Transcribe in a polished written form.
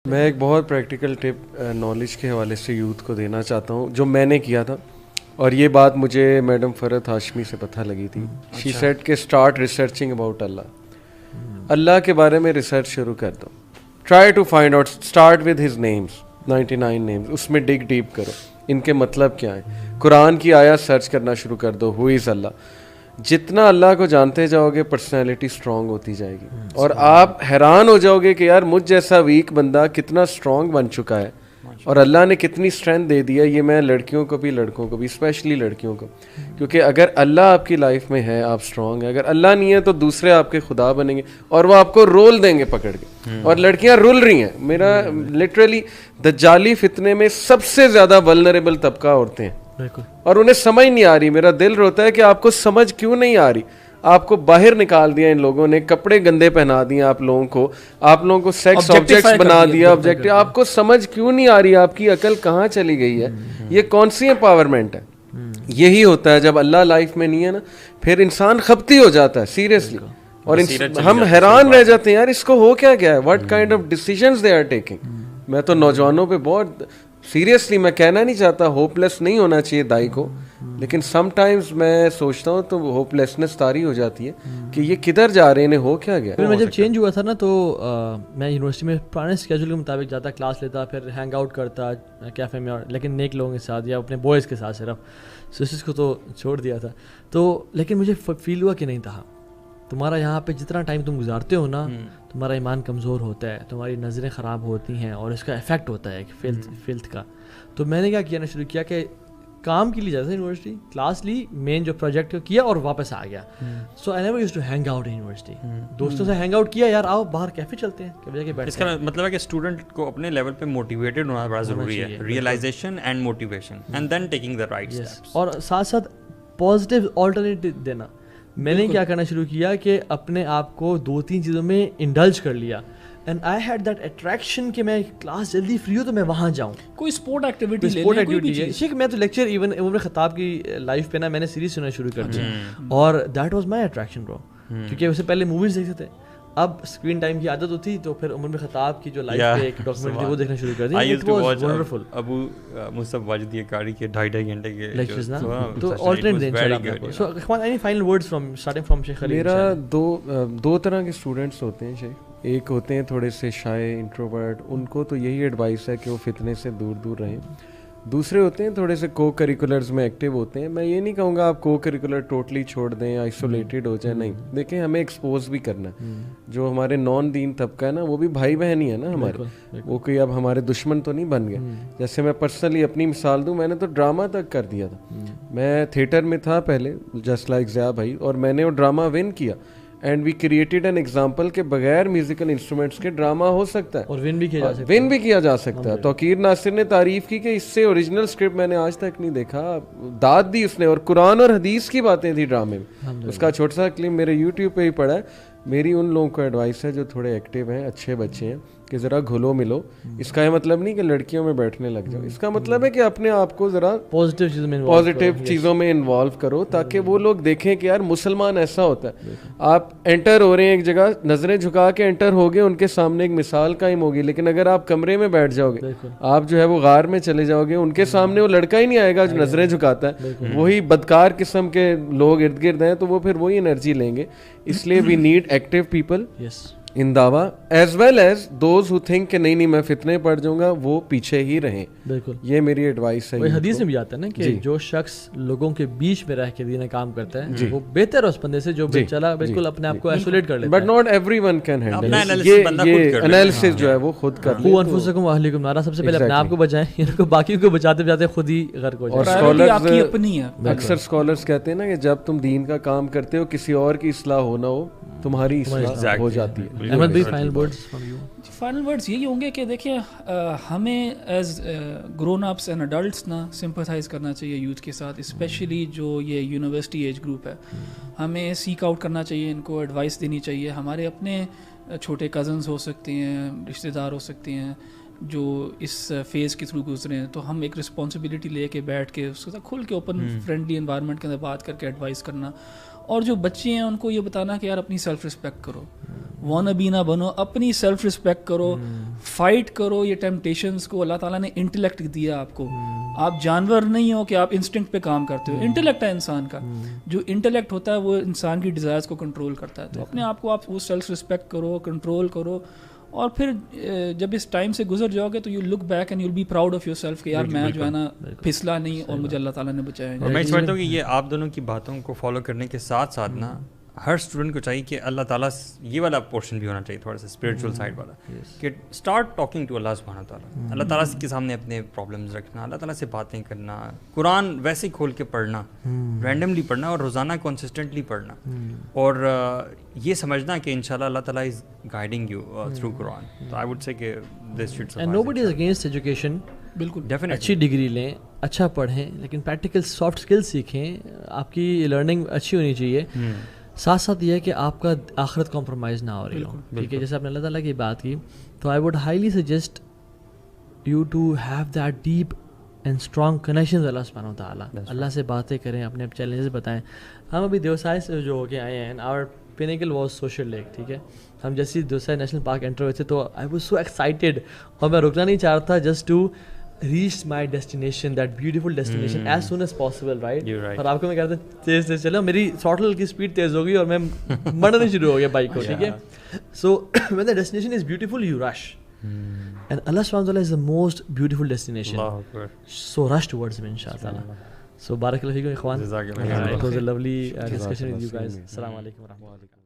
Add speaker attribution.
Speaker 1: میں ایک بہت پریکٹیکل ٹپ نالج کے حوالے سے یوتھ کو دینا چاہتا ہوں جو میں نے کیا تھا, اور یہ بات مجھے میڈم فرحت ہاشمی سے پتہ لگی تھی. شی سیڈ کہ اسٹارٹ ریسرچنگ اباؤٹ اللہ کے بارے میں ریسرچ شروع کر دو. Try to find out, start with his names 99 names, اس میں ڈگ ڈیپ کرو ان کے مطلب کیا ہیں. قرآن کی آیات سرچ کرنا شروع کر دو, ہو از اللہ. جتنا اللہ کو جانتے جاؤ گے پرسنالٹی اسٹرانگ ہوتی جائے گی, اور آپ حیران ہو جاؤ گے کہ یار مجھ جیسا ویک بندہ کتنا اسٹرانگ بن چکا ہے, اور اللہ نے کتنی اسٹرینتھ دے دی ہے. یہ میں لڑکیوں کو بھی لڑکوں کو بھی, اسپیشلی لڑکیوں کو, کیونکہ اگر اللہ آپ کی لائف میں ہے آپ اسٹرانگ ہیں, اگر اللہ نہیں ہے تو دوسرے آپ کے خدا بنیں گے اور وہ آپ کو رول دیں گے پکڑ کے. اور لڑکیاں رول رہی ہیں. میرا لٹرلی دجالی فتنے میں سب سے زیادہ ولنریبل طبقہ عورتیں ہیں, اور انہیں سمجھ نہیں آ رہی. میرا دل روتا ہے کہ آپ کو سمجھ کیوں نہیں آ رہی. آپ کو باہر نکال دیا ان لوگوں نے, کپڑے گندے پہنا دیے آپ لوگوں کو سیکس آبجیکٹس بنا دیا, آبجیکٹ. آپ کو سمجھ کیوں نہیں آ رہی, آپ کی عقل کہاں چلی گئی ہے؟ یہ کون سی امپاورمنٹ ہے؟ یہی ہوتا ہے جب اللہ لائف میں نہیں ہے نا, پھر انسان خپتی ہو جاتا ہے سیریسلی, اور ہم حیران رہ جاتے ہیں یار اس کو ہو کیا گیا ہے, what kind of decisions they are taking. میں تو نوجوانوں پہ بہت سیریسلی, میں کہنا نہیں چاہتا ہوپ لیس نہیں ہونا چاہیے دائی کو, لیکن سم ٹائمز میں سوچتا ہوں تو ہوپ لیسنس طاری ہو جاتی ہے کہ یہ کدھر جا رہے ہیں, ہو کیا گیا.
Speaker 2: میں جب چینج ہوا تھا نا تو میں یونیورسٹی میں پرانے اسکیجول کے مطابق جاتا, کلاس لیتا, پھر ہینگ آؤٹ کرتا کیفے میں, لیکن نیک لوگوں کے ساتھ یا اپنے بوائز کے ساتھ, صرف سسٹرز کو تو چھوڑ دیا تھا. تو لیکن مجھے فیل ہوا کہ نہیں تھا, تمہارا یہاں پہ جتنا ٹائم تم گزارتے ہو نا, تمہارا ایمان کمزور ہوتا ہے, تمہاری نظریں خراب ہوتی ہیں, اور اس کا افیکٹ ہوتا ہے فلتھ کا. تو میں نے کیا کیا نا, شروع کیا کہ کام کے لیے جاتا تھا یونیورسٹی, کلاس لی, مین جو پروجیکٹ کیا اور واپس آ گیا. So I never used to hang out in university. دوستوں سے ہینگ آؤٹ کیا, یار آؤ باہر کیفے چلتے ہیں, کبھی جا کے بیٹھتے ہیں.
Speaker 3: اس کا مطلب ہے کہ اسٹوڈنٹ کو اپنے لیول پہ موٹیویٹڈ ہونا بڑا ضروری ہے, realization and motivation, and then taking the right steps,
Speaker 2: اور ساتھ ساتھ پازیٹیو آلٹرنیٹیو دینا. میں نے کیا کرنا شروع کیا کہ اپنے آپ کو 2-3 چیزوں میں انڈلج کر لیا, and I had that attraction کہ میں کلاس جلدی فری ہو تو میں وہاں جاؤں,
Speaker 4: کوئی اسپورٹ ایکٹیویٹی لے.
Speaker 2: شیخ میں تو لیکچر ایون عمر خطاب کی لائف پہ نا میں نے سیریز سننا شروع کر دی, اور دیٹ واز مائی اٹریکشن برو, کیونکہ اس سے پہلے موویز دیکھتے تھے. اب اسکرین ٹائم کی عادت ہوتی تو پھر عمر خطاب کی جو لائف پہ ایک ڈاکیومنٹری وہ دیکھنا شروع کر دی. It was wonderful.
Speaker 3: ابو مصطفی واجدی قاری کے 2.5 گھنٹے کے
Speaker 2: لیکچرز نا, تو آلٹرنیٹ دیں انشاءاللہ. سو اخوان any final words from starting from شیخ علی.
Speaker 1: میرا دو طرح کے اسٹوڈنٹس ہوتے ہیں شیخ. ایک ہوتے ہیں تھوڑے سے شائع انٹروورٹ, ان کو تو یہی ایڈوائس ہے کہ وہ فتنے سے دور دور رہیں. دوسرے ہوتے ہیں تھوڑے سے کو کریکولرز میں ایکٹیو ہوتے ہیں. میں یہ نہیں کہوں گا آپ کو کریکولر ٹوٹلی چھوڑ دیں, آئسولیٹڈ ہو جائیں, نہیں. دیکھیں ہمیں ایکسپوز بھی کرنا ہے. جو ہمارے نان دین طبقہ ہے نا, وہ بھی بھائی بہن ہی ہے نا ہمارے, وہ کوئی اب ہمارے دشمن تو نہیں بن گئے. جیسے میں پرسنلی اپنی مثال دوں, میں نے تو ڈرامہ تک کر دیا تھا. میں تھیٹر میں تھا پہلے جسٹ لائک ضیاء بھائی, اور میں نے وہ ڈرامہ ون کیا, and we created an example کہ بغیر میوزیکل انسٹرومنٹس کے ڈرامہ ہو سکتا ہے,
Speaker 2: اور ون بھی کیا جا سکتا
Speaker 1: ہے. توقیر ناصر نے تعریف کی کہ اس سے اوریجنل اسکرپٹ میں نے آج تک نہیں دیکھا, داد دی اس نے, اور قرآن اور حدیث کی باتیں تھی ڈرامے میں. اس کا چھوٹا سا کلپ میرے یوٹیوب پہ ہی پڑا ہے. میری ان لوگوں کو ایڈوائس ہے جو تھوڑے ایکٹیو ہیں, اچھے بچے ہیں, کہ ذرا گھلو ملو. اس کا یہ مطلب نہیں کہ لڑکیوں میں بیٹھنے لگ جاؤ, اس کا مطلب ہے کہ اپنے آپ کو ذرا پازیٹیو چیزوں میں انوالو کرو, تاکہ وہ لوگ دیکھیں کہ یار مسلمان ایسا ہوتا ہے. آپ انٹر ہو رہے ہیں ایک جگہ, نظریں جھکا کے انٹر ہو گئے, ان کے سامنے ایک مثال قائم ہوگی. لیکن اگر آپ کمرے میں بیٹھ جاؤ گے, آپ جو ہے وہ غار میں چلے جاؤ گے, ان کے سامنے وہ لڑکا ہی نہیں آئے گا جو نظریں جھکاتا ہے, وہی بدکار قسم کے لوگ ارد گرد ہیں, تو وہ پھر وہی انرجی لیں گے. اس لیے we need active people in دعویٰ, as well as those who think کہ نہیں میں فتنے پڑ جاؤں گا, وہ پیچھے ہی رہیں.
Speaker 2: بالکل,
Speaker 1: یہ میری ایڈوائس ہے.
Speaker 2: حدیث میں بھی آتا ہے نا کہ جو شخص لوگوں کے بیچ میں رہ کے دین کام کرتا ہے وہ بہتر ہے اس بندے سے جو چلا بالکل اپنے آپ کو آئسولیٹ کر لیتا ہے.
Speaker 1: But not every one can handle. یہ انالیسس جو ہے وہ خود کر لیں.
Speaker 2: انفسکم واہلیکم نارا, سب سے پہلے اپنے آپ کو بچائیں, ان کو باقی کو بچاتے بچاتے خود ہی غرق ہو جائیں.
Speaker 1: اور اکثر اسکالرس کہتے ہیں نا کہ جب تم دین کا کام کرتے ہو کسی اور کی اصلاح ہو نہ ہو, تمہاری اصلاح ہو جاتی ہے.
Speaker 2: احمد بھائی final words from you.
Speaker 4: Final words یہی ہوں گے کہ دیکھیں ہمیں as grown ups and adults نا سمپتھائز کرنا چاہیے یوتھ کے ساتھ, اسپیشلی جو یہ یونیورسٹی ایج گروپ ہے. ہمیں سیک آؤٹ کرنا چاہیے, ان کو ایڈوائس دینی چاہیے. ہمارے اپنے چھوٹے کزنز ہو سکتے ہیں, رشتہ دار ہو سکتے ہیں, جو اس فیز کے تھرو گزرے ہیں, تو ہم ایک رسپانسبلٹی لے کے بیٹھ کے اس کے ساتھ کھل کے اوپن فرینڈلی انوائرمنٹ کے اندر بات کر کے ایڈوائز کرنا, اور جو بچے ہیں ان کو یہ بتانا کہ یار اپنی سیلف رسپیکٹ کرو, وانا بی نہ بنو, اپنی سیلف رسپیکٹ کرو, فائٹ کرو یہ ٹیمپٹیشنز کو. اللہ تعالیٰ نے انٹلیکٹ دیا آپ کو, آپ جانور نہیں ہو کہ آپ انسٹنکٹ پہ کام کرتے ہو, انٹلیکٹ ہے انسان کا, جو انٹلیکٹ ہوتا ہے وہ انسان کی ڈیزائرز کو کنٹرول کرتا ہے. تو اپنے آپ کو آپ وہ سیلف رسپیکٹ کرو, کنٹرول کرو, اور پھر جب اس ٹائم سے گزر جاؤ گے تو you look back and you will be proud of yourself کہ یار میں جو ہے نا پھسلا نہیں اور مجھے اللہ تعالیٰ نے بچایا.
Speaker 3: میں سمجھتا ہوں کہ یہ آپ دونوں کی باتوں کو فالو کرنے کے ساتھ ساتھ نا ہر اسٹوڈنٹ کو چاہیے کہ اللہ تعالیٰ یہ والا پورشن بھی ہونا چاہیے تھوڑا سا اسپریچول سائڈ والا, کہ اسٹارٹ ٹاکنگ ٹو اللہ سبحانہ تعالیٰ, اللہ تعالیٰ کے سامنے اپنے پرابلمز رکھنا, اللہ تعالیٰ سے باتیں کرنا, قرآن ویسے ہی کھول کے پڑھنا, رینڈملی پڑھنا اور روزانہ کنسسٹنٹلی پڑھنا, اور یہ سمجھنا کہ انشاءاللہ اللہ تعالیٰ از گائیڈنگ یو تھرو قرآن. تو آئی وڈ سے کہ this should
Speaker 2: and nobody is against education.
Speaker 4: بالکل
Speaker 3: ڈیفینیٹلی
Speaker 2: اچھی ڈگری لیں, اچھا پڑھیں, لیکن پریکٹیکل سافٹ اسکل سیکھیں, آپ کی لرننگ اچھی ہونی چاہیے. ساتھ ساتھ یہ ہے کہ آپ کا آخرت کمپرومائز نہ ہو رہی ہو, ٹھیک ہے. جیسے آپ نے اللہ تعالیٰ کی بات کی, تو I would highly suggest you to have that deep and strong connection اللہ سبحانہ وتعالیٰ. اللہ سے باتیں کریں, اپنے چیلنجز بتائیں. ہم ابھی دیوسائی سے جو ہو کے آئے ہیں, آور پینیکل واز سوشل لیک, ٹھیک ہے. ہم جیسے دیوسائی نیشنل پارک انٹر ہوئے تھے تو آئی واز سو ایکسائٹیڈ, اور میں رکنا نہیں چاہ رہا تھا just to reach my destination, that beautiful destination as soon as possible, right? اور آپ کو میں کہتا ہوں تیز تیز چلو, میری throttle کی اسپیڈ تیز ہو گئی اور میں مرنے شروع ہو گیا بائک کو, ٹھیک ہے. So when the destination is beautiful you rush, and Allah subhanahu wa ta'ala is the most beautiful destination, so rush towards him inshallah. So barakallahu feekum ikhwan, it was a lovely discussion with you guys. Assalamu alaikum wa rahmatullahi.